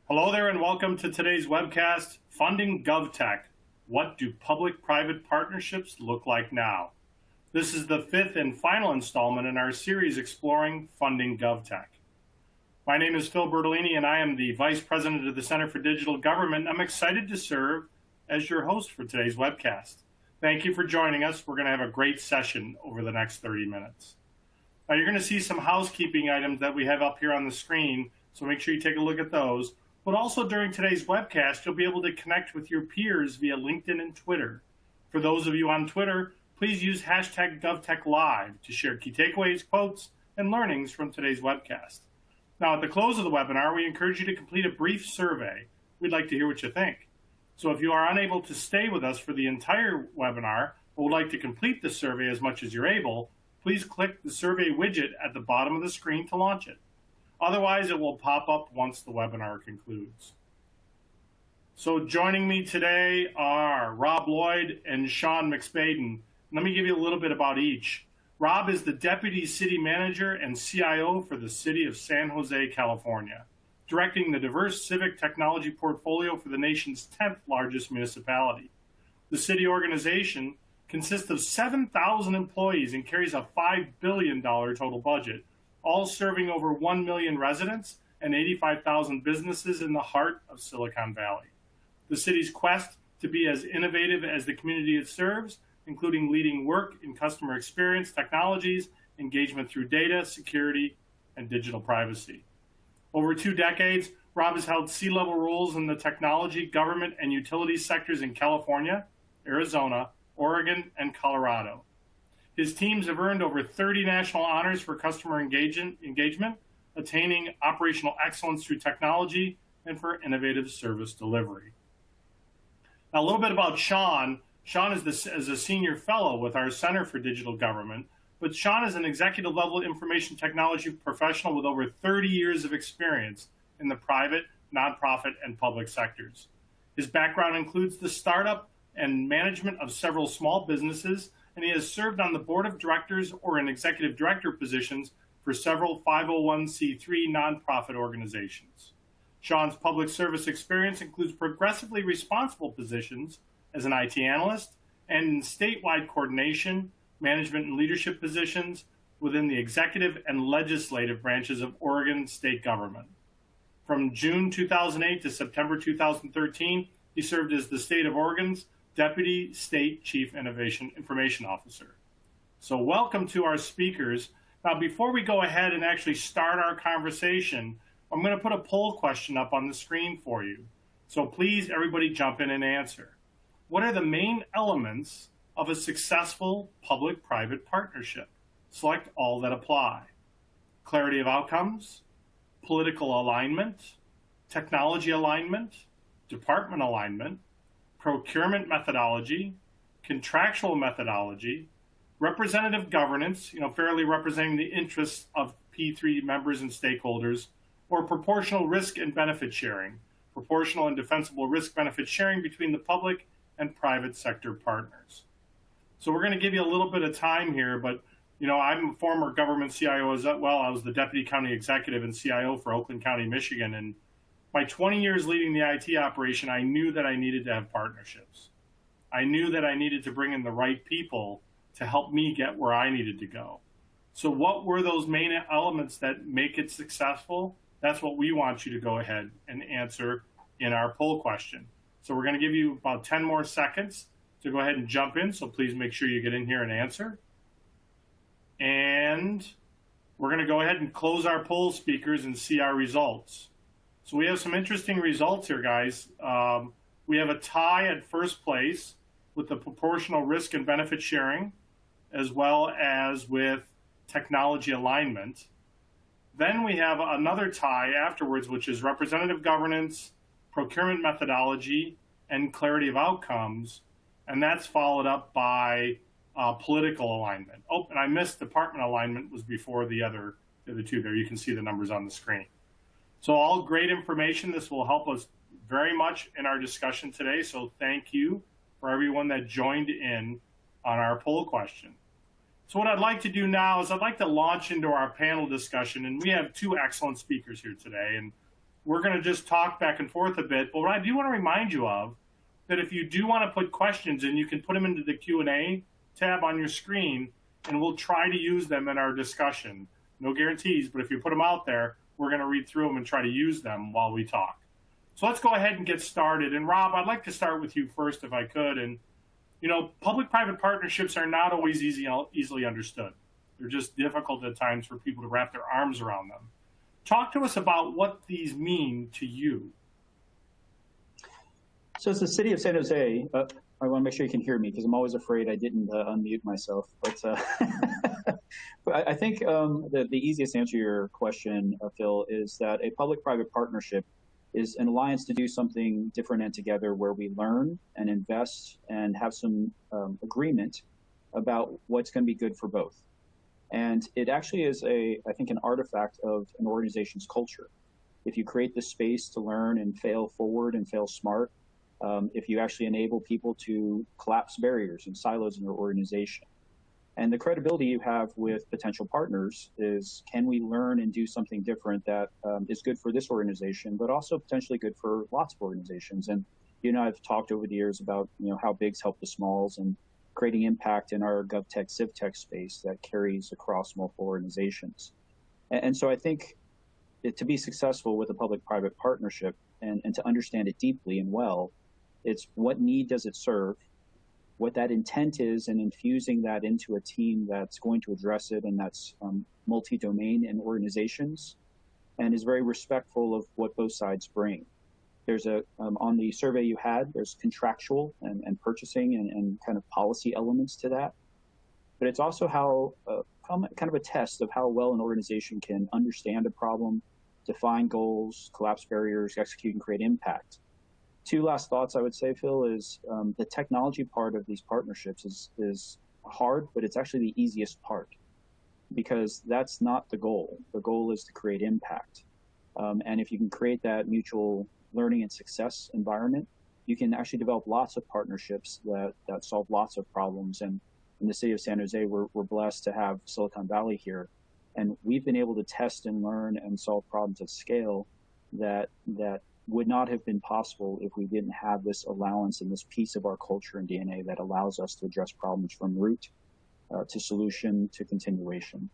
Hello there and welcome to today's webcast, Funding GovTech. What do public-private partnerships look like now? This is the fifth and final installment in our series exploring Funding GovTech. My name is Phil Bertolini and I am the Vice President of the Center for Digital Government. I'm excited to serve as your host for today's webcast. Thank you for joining us. We're going to have a great session over the next 30 minutes. Now you're going to see some housekeeping items that we have up here on the screen, so make sure you take a look at those. But also during today's webcast, you'll be able to connect with your peers via LinkedIn and Twitter. For those of you on Twitter, please use hashtag GovTechLive to share key takeaways, quotes, and learnings from today's webcast. Now at the close of the webinar, we encourage you to complete a brief survey. We'd like to hear what you think. So if you are unable to stay with us for the entire webinar, or would like to complete the survey as much as you're able, please click the survey widget at the bottom of the screen to launch it. Otherwise, it will pop up once the webinar concludes. So joining me today are Rob Lloyd and Sean McSpaden. Let me give you a little bit about each. Rob is the Deputy City Manager and CIO for the City of San Jose, California, directing the diverse civic technology portfolio for the nation's 10th largest municipality. The city organization consists of 7,000 employees and carries a $5 billion total budget, all serving over 1 million residents and 85,000 businesses in the heart of Silicon Valley. The city's quest to be as innovative as the community it serves, including leading work in customer experience technologies, engagement through data, security, and digital privacy. Over 2 decades, Rob has held C-level roles in the technology, government, and utilities sectors in California, Arizona, Oregon, and Colorado. His teams have earned over 30 national honors for customer engagement, attaining operational excellence through technology, and for innovative service delivery. Now, a little bit about Sean. Sean is a senior fellow with our Center for Digital Government, but Sean is an executive level information technology professional with over 30 years of experience in the private, nonprofit, and public sectors. His background includes the startup and management of several small businesses, and he has served on the board of directors or in executive director positions for several 501c3 nonprofit organizations. Sean's public service experience includes progressively responsible positions as an IT analyst and in statewide coordination, management, and leadership positions within the executive and legislative branches of Oregon state government. From June 2008 to September 2013, he served as the state of Oregon's Deputy State Chief Information Officer. So welcome to our speakers. Now, before we go ahead and actually start our conversation, I'm going to put a poll question up on the screen for you. So please, everybody jump in and answer. What are the main elements of a successful public-private partnership? Select all that apply. Clarity of outcomes, political alignment, technology alignment, department alignment, procurement methodology, contractual methodology, representative governance, fairly representing the interests of P3 members and stakeholders, or proportional risk and benefit sharing, proportional and defensible risk benefit sharing between the public and private sector partners. So we're going to give you a little bit of time here, but I'm a former government CIO as well. I was the deputy county executive and CIO for Oakland County, Michigan, and my 20 years leading the IT operation, I knew that I needed to have partnerships. I knew that I needed to bring in the right people to help me get where I needed to go. So what were those main elements that make it successful? That's what we want you to go ahead and answer in our poll question. So we're going to give you about 10 more seconds to go ahead and jump in. So please make sure you get in here and answer. And we're going to go ahead and close our poll speakers and see our results. So we have some interesting results here, guys. We have a tie at first place with the proportional risk and benefit sharing, as well as with technology alignment. Then we have another tie afterwards, which is representative governance, procurement methodology, and clarity of outcomes. And that's followed up by political alignment. Oh, and I missed department alignment was before the other two there. You can see the numbers on the screen. So all great information. This will help us very much in our discussion today. So thank you for everyone that joined in on our poll question. So what I'd like to do now is I'd like to launch into our panel discussion. And we have two excellent speakers here today. And we're going to just talk back and forth a bit. But what I do want to remind you of, that if you do want to put questions in, you can put them into the Q&A tab on your screen, and we'll try to use them in our discussion. No guarantees, but if you put them out there, we're going to read through them and try to use them while we talk. So let's go ahead and get started. And Rob, I'd like to start with you first, if I could. And, you know, public-private partnerships are not always easily understood. They're just difficult at times for people to wrap their arms around them. Talk to us about what these mean to you. So as the city of San Jose, I want to make sure you can hear me because I'm always afraid I didn't unmute myself. But, but I think the easiest answer to your question, Phil, is that a public-private partnership is an alliance to do something different and together where we learn and invest and have some agreement about what's going to be good for both. And it actually is, I think, an artifact of an organization's culture. If you create the space to learn and fail forward and fail smart, if you actually enable people to collapse barriers and silos in your organization. And the credibility you have with potential partners is, can we learn and do something different that is good for this organization, but also potentially good for lots of organizations? And you and I have talked over the years about, you know, how bigs help the smalls and creating impact in our GovTech, CivTech space that carries across multiple organizations. And so I think to be successful with a public-private partnership and to understand it deeply and well, it's what need does it serve, what that intent is, and infusing that into a team that's going to address it and that's multi-domain in organizations and is very respectful of what both sides bring. There's on the survey you had, there's contractual and purchasing and kind of policy elements to that. But it's also how kind of a test of how well an organization can understand a problem, define goals, collapse barriers, execute and create impact. Two last thoughts I would say, Phil, is the technology part of these partnerships is hard, but it's actually the easiest part because that's not the goal. The goal is to create impact. And if you can create that mutual learning and success environment, you can actually develop lots of partnerships that solve lots of problems. And in the city of San Jose, we're blessed to have Silicon Valley here. And we've been able to test and learn and solve problems at scale that would not have been possible if we didn't have this allowance and this piece of our culture and DNA that allows us to address problems from root to solution to continuation.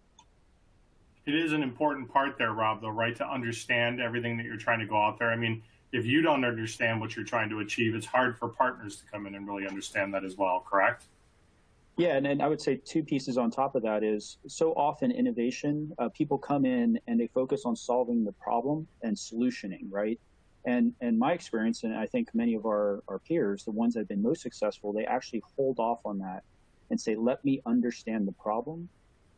It is an important part there, Rob, though, right, to understand everything that you're trying to go out there. I mean, if you don't understand what you're trying to achieve, it's hard for partners to come in and really understand that as well, correct? Yeah, and I would say two pieces on top of that is so often innovation, people come in and they focus on solving the problem and solutioning, right? And my experience, and I think many of our peers, the ones that have been most successful, they actually hold off on that and say, let me understand the problem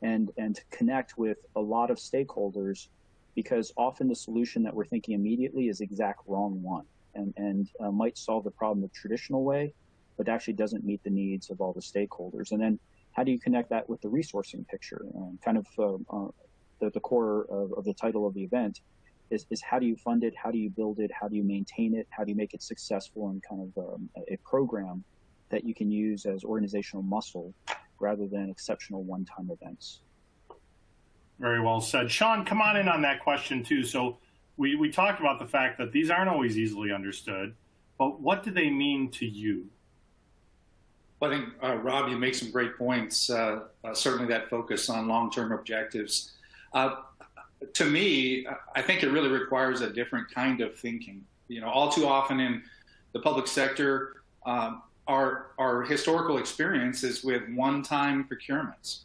and connect with a lot of stakeholders, because often the solution that we're thinking immediately is the exact wrong one and might solve the problem the traditional way, but actually doesn't meet the needs of all the stakeholders. And then how do you connect that with the resourcing picture? Kind of the core of the title of the event is how do you fund it, how do you build it, how do you maintain it, how do you make it successful and kind of a program that you can use as organizational muscle rather than exceptional one-time events. Very well said. Sean, come on in on that question too. So we talked about the fact that these aren't always easily understood, but what do they mean to you? Well, I think, Rob, you make some great points, certainly that focus on long-term objectives. To me, I think it really requires a different kind of thinking. You know, all too often in the public sector, our historical experience is with one-time procurements,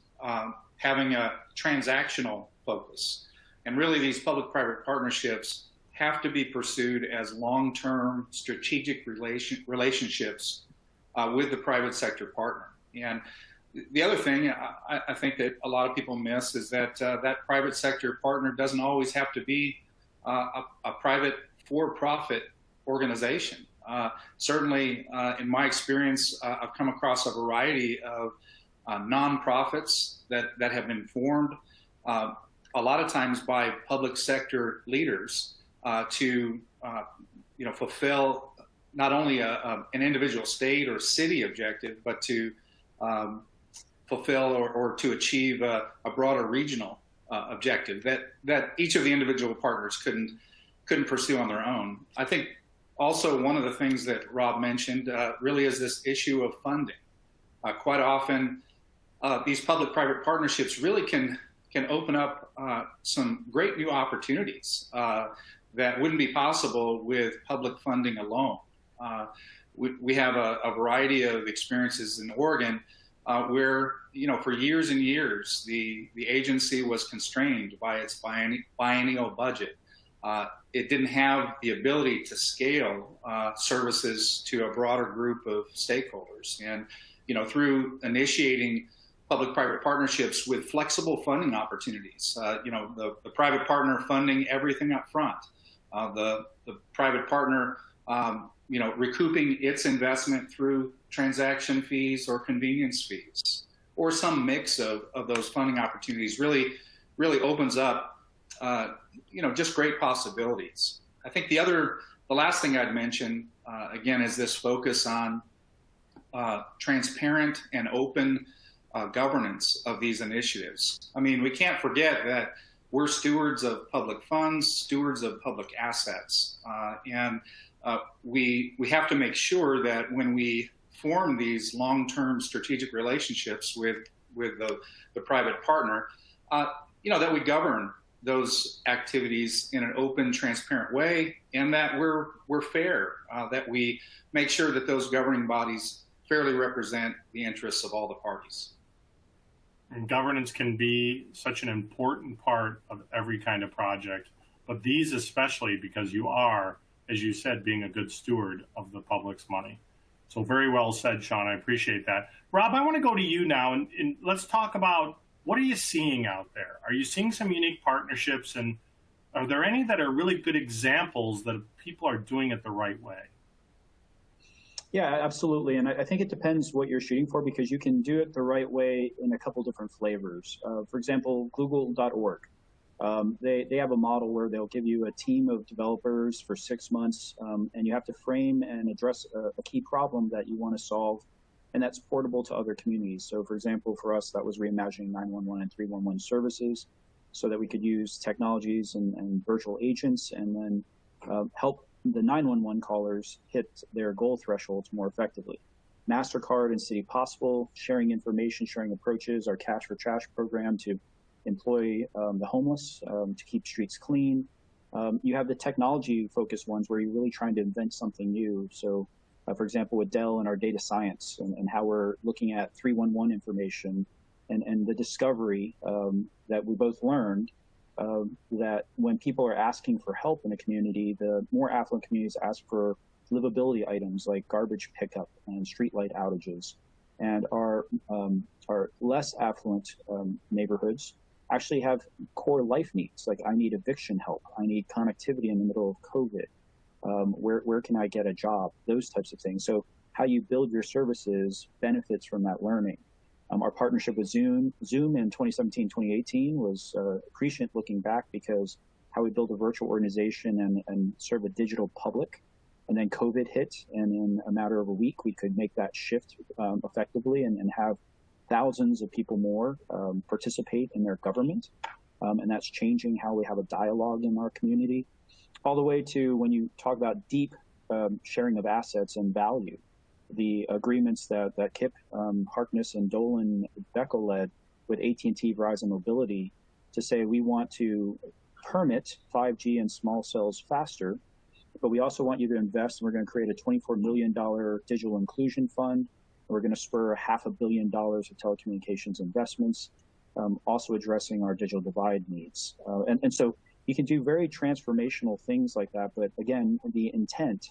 having a transactional focus. And really these public-private partnerships have to be pursued as long-term strategic relationships with the private sector partner. And the other thing I think that a lot of people miss is that that private sector partner doesn't always have to be a private for-profit organization. Certainly, in my experience, I've come across a variety of nonprofits that have been formed a lot of times by public sector leaders to fulfill not only an individual state or city objective, but to fulfill or to achieve a broader regional objective that each of the individual partners couldn't couldn't pursue on their own. I think also one of the things that Rob mentioned really is this issue of funding. Quite often, these public-private partnerships really can open up some great new opportunities that wouldn't be possible with public funding alone. We have a variety of experiences in Oregon where, for years and years, the agency was constrained by its biennial budget. It didn't have the ability to scale services to a broader group of stakeholders. And, through initiating public-private partnerships with flexible funding opportunities, the private partner funding everything up front, the private partner, recouping its investment through transaction fees or convenience fees, or some mix of those funding opportunities really opens up, just great possibilities. I think the last thing I'd mention, again, is this focus on transparent and open governance of these initiatives. I mean, we can't forget that we're stewards of public funds, stewards of public assets, and we have to make sure that when we form these long-term strategic relationships with the private partner, that we govern those activities in an open, transparent way, and that we're fair, that we make sure that those governing bodies fairly represent the interests of all the parties. And governance can be such an important part of every kind of project, but these especially, because you are, as you said, being a good steward of the public's money. So very well said, Sean. I appreciate that. Rob, I want to go to you now, and let's talk about, what are you seeing out there? Are you seeing some unique partnerships, and are there any that are really good examples that people are doing it the right way? Yeah, absolutely. And I think it depends what you're shooting for, because you can do it the right way in a couple different flavors. For example, Google.org. They have a model where they'll give you a team of developers for 6 months, and you have to frame and address a key problem that you want to solve, and that's portable to other communities. So, for example, for us, that was reimagining 911 and 311 services so that we could use technologies and virtual agents and then help the 911 callers hit their goal thresholds more effectively. MasterCard and City Possible, sharing information, sharing approaches, our Cash for Trash program to employ the homeless, to keep streets clean. You have the technology-focused ones where you're really trying to invent something new. So, for example, with Dell and our data science and how we're looking at 311 information and the discovery that we both learned that when people are asking for help in a community, the more affluent communities ask for livability items like garbage pickup and streetlight outages. And our less affluent neighborhoods actually have core life needs, like I need eviction help, I need connectivity in the middle of COVID, where can I get a job, those types of things. So how you build your services benefits from that learning. Our partnership with Zoom in 2017, 2018 was prescient looking back, because how we build a virtual organization and serve a digital public. And then COVID hit, and in a matter of a week, we could make that shift effectively and have thousands of people more participate in their government. And that's changing how we have a dialogue in our community, all the way to when you talk about deep sharing of assets and value. The agreements that Kip Harkness and Dolan Beckel led with AT&T Verizon Mobility to say we want to permit 5G and small cells faster, but we also want you to invest, and we're going to create a $24 million digital inclusion fund. We're going to spur $500 million of telecommunications investments, also addressing our digital divide needs. And so you can do very transformational things like that, but again, the intent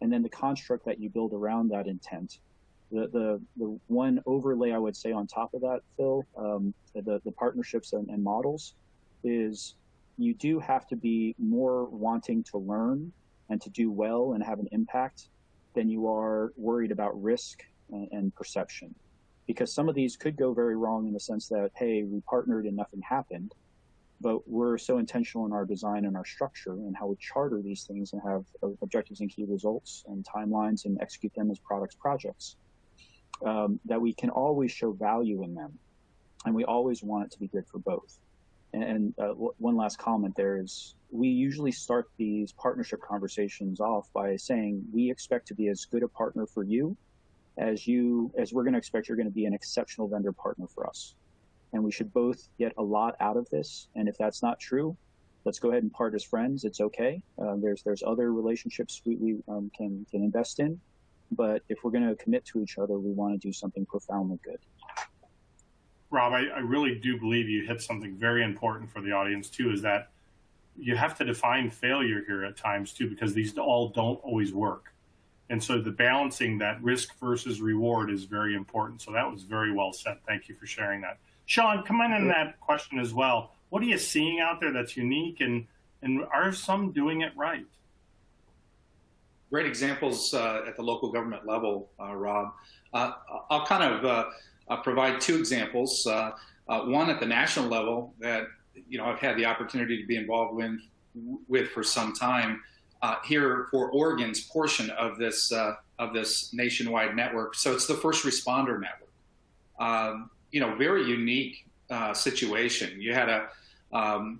and then the construct that you build around that intent. The one overlay I would say on top of that, Phil, the partnerships and models, is you do have to be more wanting to learn and to do well and have an impact than you are worried about risk and perception. Because some of these could go very wrong in the sense that, hey, we partnered and nothing happened, but we're so intentional in our design and our structure and how we charter these things and have objectives and key results and timelines and execute them as projects, that we can always show value in them. And we always want it to be good for both. And one last comment there is, we usually start these partnership conversations off by saying, we expect to be as good a partner for you as we're going to expect you're going to be an exceptional vendor partner for us. And we should both get a lot out of this. And if that's not true, let's go ahead and part as friends. It's okay. There's other relationships we can invest in. But if we're going to commit to each other, we want to do something profoundly good. Rob, I really do believe you hit something very important for the audience, too, is that you have to define failure here at times, too, because these all don't always work. And so the balancing that risk versus reward is very important. So that was very well said. Thank you for sharing that. Sean, come in on that question as well. What are you seeing out there that's unique, and are some doing it right? Great examples at the local government level, Rob. I'll kind of provide two examples. One at the national level that I've had the opportunity to be involved with for some time here for Oregon's portion of this nationwide network. So it's the first responder network. Very unique situation. You had a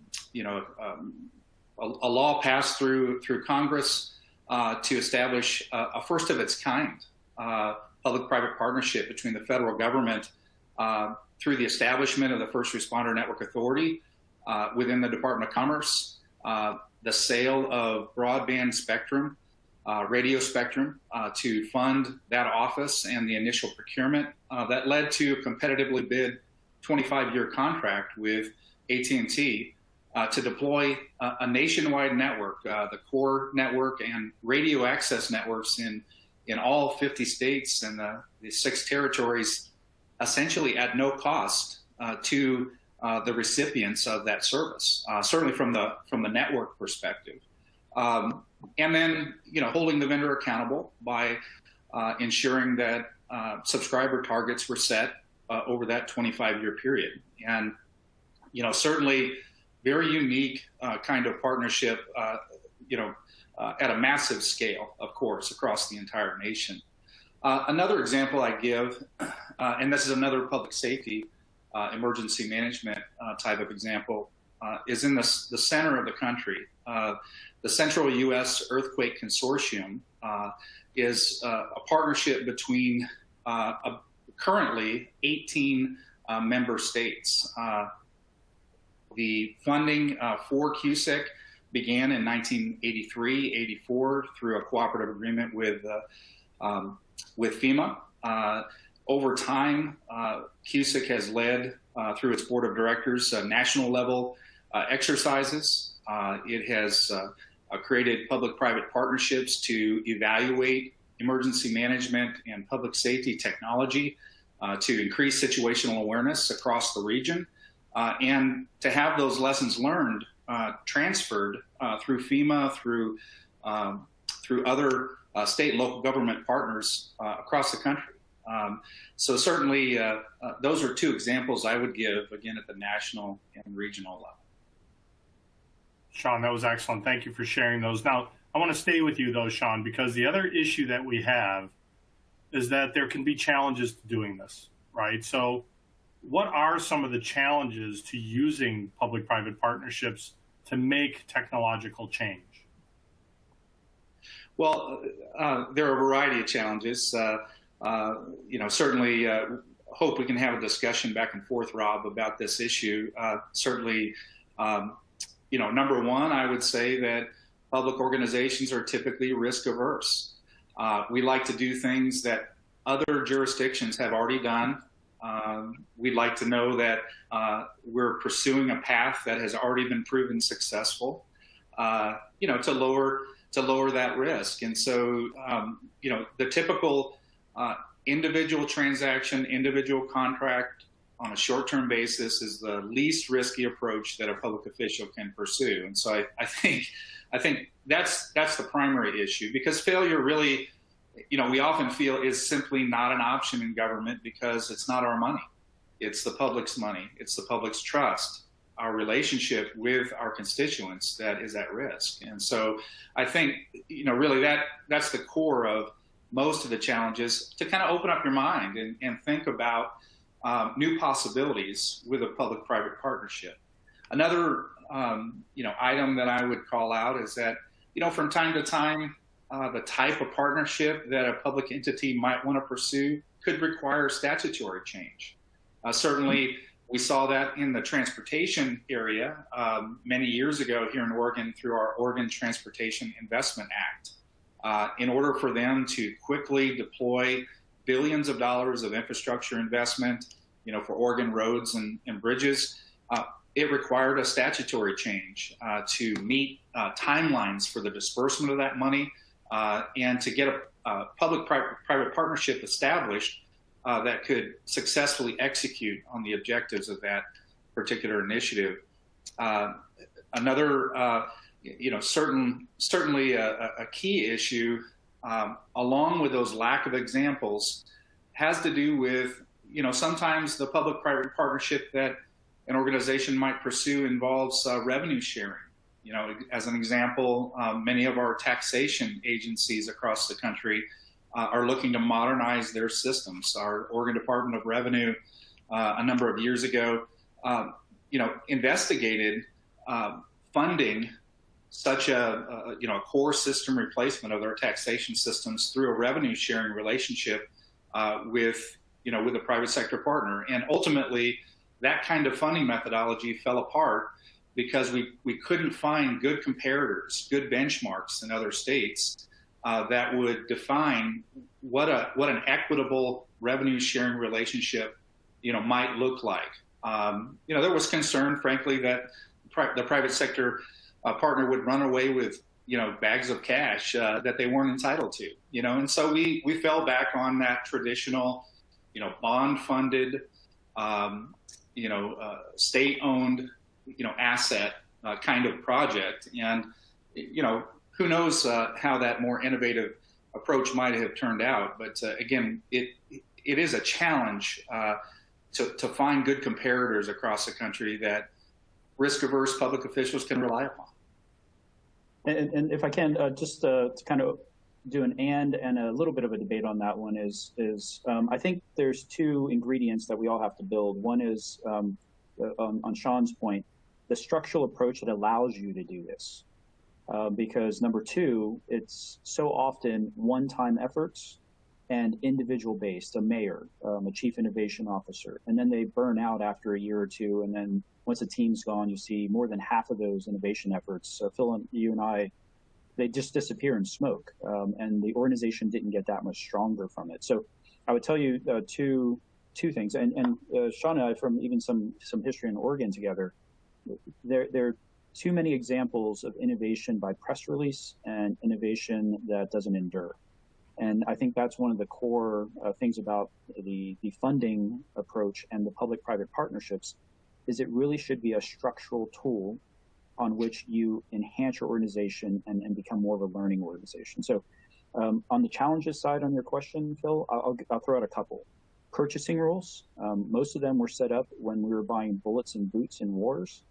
law passed through Congress to establish a first of its kind public-private partnership between the federal government through the establishment of the First Responder Network Authority within the Department of Commerce, the sale of broadband spectrum, radio spectrum to fund that office and the initial procurement that led to a competitively bid 25-year contract with AT&T to deploy a nationwide network, the core network and radio access networks in all 50 states and the 6 territories, essentially at no cost to the recipients of that service, certainly from the network perspective. And then, holding the vendor accountable by ensuring that subscriber targets were set over that 25-year period. And, certainly very unique kind of partnership, at a massive scale, of course, across the entire nation. Another example I give, and this is another public safety emergency management type of example, is in the center of the country. The Central U.S. Earthquake Consortium is a partnership between currently 18 member states. The funding for CUSIC began in 1983-84 through a cooperative agreement with FEMA. Over time, CUSIC has led through its board of directors national level exercises. It has created public-private partnerships to evaluate emergency management and public safety technology to increase situational awareness across the region, and to have those lessons learned transferred through FEMA, through other state and local government partners across the country. So certainly those are two examples I would give, again, at the national and regional level. Sean, that was excellent. Thank you for sharing those. Now, I want to stay with you, though, Sean, because the other issue that we have is that there can be challenges to doing this, right? So what are some of the challenges to using public-private partnerships to make technological change? Well, there are a variety of challenges. Certainly hope we can have a discussion back and forth, Rob, about this issue. Certainly, number one, I would say that public organizations are typically risk averse. We like to do things that other jurisdictions have already done. We'd like to know that we're pursuing a path that has already been proven successful, to lower that risk. And so, the typical individual transaction, individual contract on a short-term basis is the least risky approach that a public official can pursue. And so I think that's the primary issue, because failure really, we often feel is simply not an option in government because it's not our money. It's the public's money. It's the public's trust, our relationship with our constituents that is at risk. And so I think, really that's the core of most of the challenges, to kind of open up your mind and think about new possibilities with a public-private partnership. Another item that I would call out is that, from time to time, the type of partnership that a public entity might want to pursue could require statutory change. Certainly, we saw that in the transportation area many years ago here in Oregon through our Oregon Transportation Investment Act. In order for them to quickly deploy billions of dollars of infrastructure investment, for Oregon roads and bridges, it required a statutory change to meet timelines for the disbursement of that money and to get a public-private partnership established that could successfully execute on the objectives of that particular initiative. Another, certainly a key issue, along with those lack of examples, has to do with, sometimes the public-private partnership that an organization might pursue involves revenue sharing. As an example, many of our taxation agencies across the country are looking to modernize their systems. Our Oregon Department of Revenue, a number of years ago, investigated funding such a core system replacement of their taxation systems through a revenue sharing relationship with a private sector partner. And ultimately, that kind of funding methodology fell apart because we couldn't find good comparators, good benchmarks in other states that would define what an equitable revenue sharing relationship might look like. There was concern, frankly, that the private sector partner would run away with bags of cash that they weren't entitled to. And so we fell back on that traditional bond funded state-owned, asset kind of project. And, who knows how that more innovative approach might have turned out. But again, it is a challenge to find good comparators across the country that risk-averse public officials can rely upon. And if I can, just to kind of do an and a little bit of a debate on that one is I think there's two ingredients that we all have to build. One is, on Sean's point, the structural approach that allows you to do this. Because number two, it's so often one-time efforts and individual-based, a mayor, a chief innovation officer, and then they burn out after a year or two, and then once the team's gone, you see more than half of those innovation efforts. Phil and you and I, they just disappear in smoke, and the organization didn't get that much stronger from it. So I would tell you two things, and Sean and I, from even some history in Oregon together, there are too many examples of innovation by press release and innovation that doesn't endure. And I think that's one of the core things about the funding approach and the public-private partnerships is it really should be a structural tool on which you enhance your organization and become more of a learning organization. So on the challenges side on your question, Phil, I'll throw out a couple. Purchasing rules, most of them were set up when we were buying bullets and boots in wars.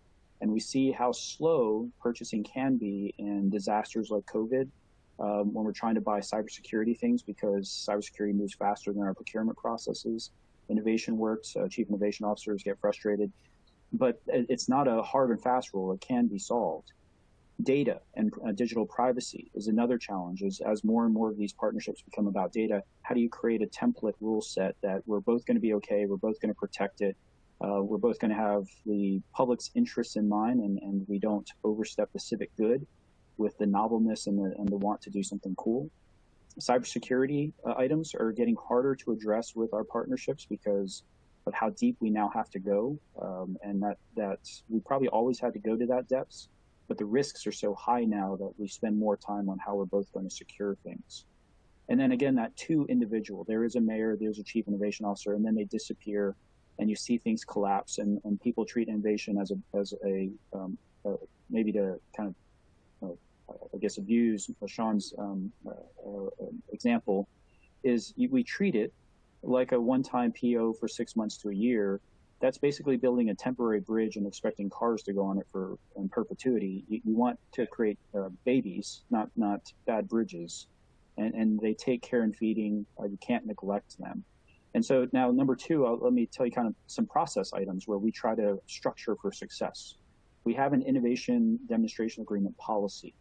And we see how slow purchasing can be in disasters like COVID, when we're trying to buy cybersecurity things because cybersecurity moves faster than our procurement processes. Innovation works, chief innovation officers get frustrated. But it's not a hard and fast rule. It can be solved. Data and digital privacy is another challenge. As more and more of these partnerships become about data, how do you create a template rule set that we're both going to be okay, we're both going to protect it, we're both going to have the public's interests in mind, and we don't overstep the civic good with the novelness and the want to do something cool. Cybersecurity items are getting harder to address with our partnerships because of how deep we now have to go, and that we probably always had to go to that depths, but the risks are so high now that we spend more time on how we're both going to secure things. And then again, that too individual. There is a mayor, there's a chief innovation officer, and then they disappear, and you see things collapse, and people treat innovation as a maybe to kind of I guess abuse Sean's example is we treat it like a one-time PO for 6 months to a year. That's basically building a temporary bridge and expecting cars to go on it in perpetuity. You want to create babies, not bad bridges, and they take care and feeding. You can't neglect them. And so now, number two, let me tell you kind of some process items where we try to structure for success. we have an innovation demonstration agreement policy.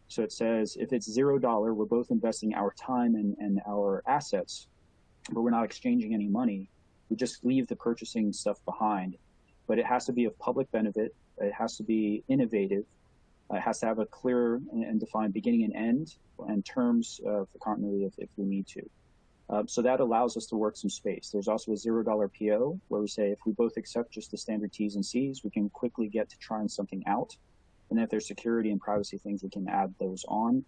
So it says if it's $0, we're both investing our time and our assets, but we're not exchanging any money. We just leave the purchasing stuff behind. But it has to be of public benefit. It has to be innovative. It has to have a clear and defined beginning and end and terms for continuity if we need to. So that allows us to work some space. There's also a $0 PO where we say if we both accept just the standard T's and C's, we can quickly get to trying something out. And then if there's security and privacy things, we can add those on.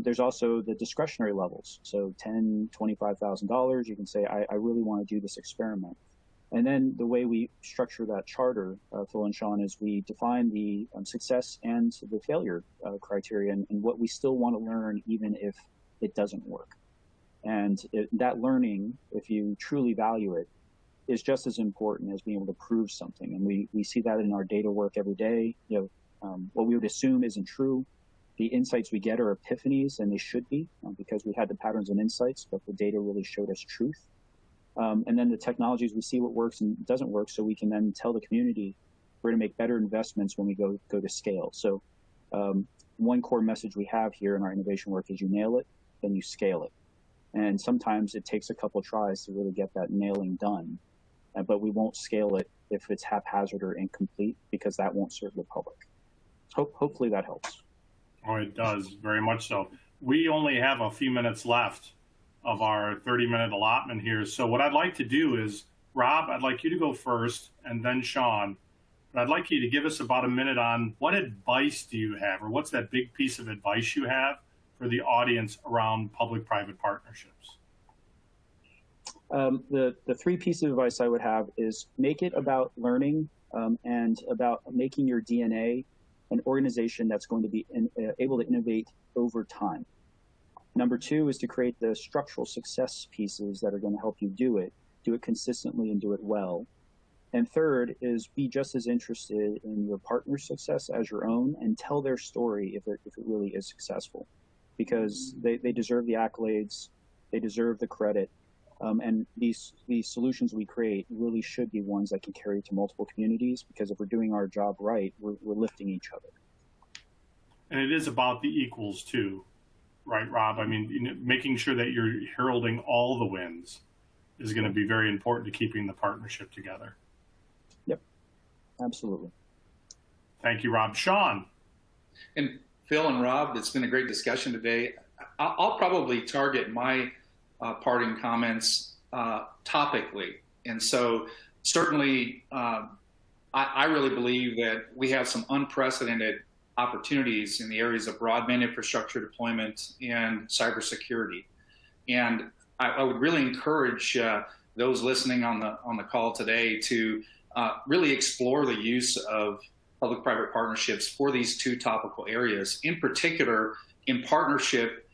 There's also the discretionary levels. So $10,000, $25,000, you can say, I really want to do this experiment. And then the way we structure that charter, Phil and Sean, is we define the success and the failure criteria and what we still want to learn even if it doesn't work. And that learning, if you truly value it, is just as important as being able to prove something. And we see that in our data work every day. What we would assume isn't true. The insights we get are epiphanies, and they should be, because we had the patterns and insights, but the data really showed us truth. And then the technologies, we see what works and doesn't work, so we can then tell the community we're going to make better investments when we go to scale. So one core message we have here in our innovation work is you nail it, then you scale it. And sometimes it takes a couple of tries to really get that nailing done, but we won't scale it if it's haphazard or incomplete, because that won't serve the public. Hopefully that helps. Oh, it does, very much so. We only have a few minutes left of our 30-minute allotment here. So what I'd like to do is, Rob, I'd like you to go first, and then Sean. But I'd like you to give us about a minute on what advice do you have, or what's that big piece of advice you have for the audience around public-private partnerships? The three pieces of advice I would have is make it about learning and about making your DNA an organization that's going to be able to innovate over time. Number two is to create the structural success pieces that are going to help you do it consistently and do it well. And third is be just as interested in your partner's success as your own, and tell their story if it really is successful, because they deserve the accolades, they deserve the credit. And these solutions we create really should be ones that can carry to multiple communities, because if we're doing our job right, we're lifting each other. And it is about the equals too, right, Rob? I mean, making sure that you're heralding all the wins is going to be very important to keeping the partnership together. Yep, absolutely. Thank you, Rob. Sean? And Phil and Rob, it's been a great discussion today. I'll probably target my parting comments topically. And so certainly I really believe that we have some unprecedented opportunities in the areas of broadband infrastructure deployment and cybersecurity. And I would really encourage those listening on the call today to really explore the use of public-private partnerships for these two topical areas, in particular in partnership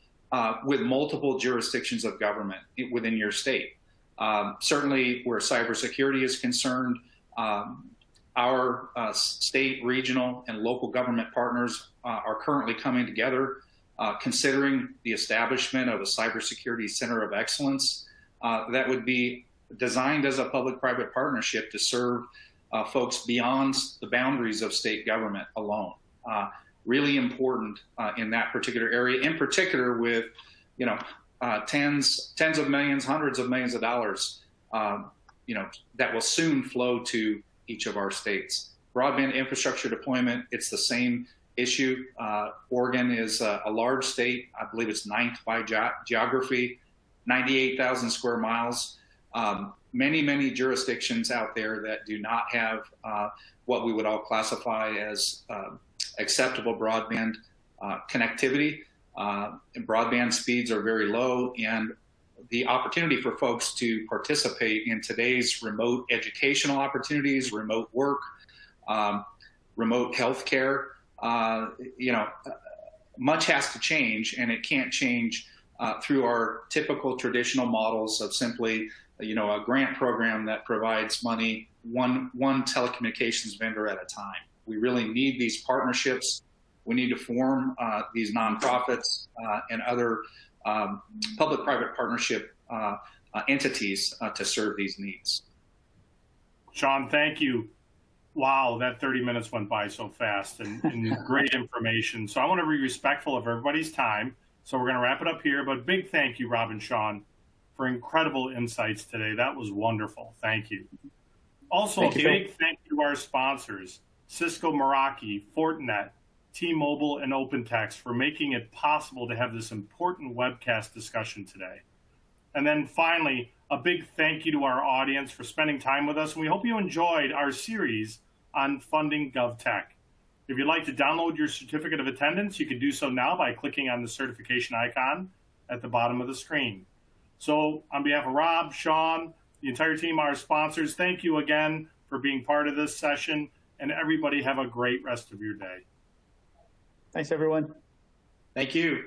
with multiple jurisdictions of government within your state. Certainly where cybersecurity is concerned, our state, regional, and local government partners are currently coming together, considering the establishment of a cybersecurity center of excellence that would be designed as a public-private partnership to serve folks beyond the boundaries of state government alone. Really important in that particular area, in particular with, tens of millions, hundreds of millions of dollars, that will soon flow to each of our states. Broadband infrastructure deployment, it's the same issue. Oregon is a large state. I believe it's 9th by geography, 98,000 square miles. Many jurisdictions out there that do not have what we would all classify as acceptable broadband connectivity. And broadband speeds are very low, and the opportunity for folks to participate in today's remote educational opportunities, remote work, remote healthcare, much has to change, and it can't change through our typical traditional models of simply, a grant program that provides money one telecommunications vendor at a time. We really need these partnerships. We need to form these nonprofits and other public-private partnership entities to serve these needs. Sean, thank you. Wow, that 30 minutes went by so fast and great information. So I want to be respectful of everybody's time. So we're going to wrap it up here. But big thank you, Rob and Sean, for incredible insights today. That was wonderful. Thank you. Also, a big thank you to our sponsors, Cisco, Meraki, Fortinet, T-Mobile, and OpenText, for making it possible to have this important webcast discussion today. And then finally, a big thank you to our audience for spending time with us. And we hope you enjoyed our series on funding GovTech. If you'd like to download your certificate of attendance, you can do so now by clicking on the certification icon at the bottom of the screen. So on behalf of Rob, Sean, the entire team, our sponsors, thank you again for being part of this session. And everybody have a great rest of your day. Thanks, everyone. Thank you.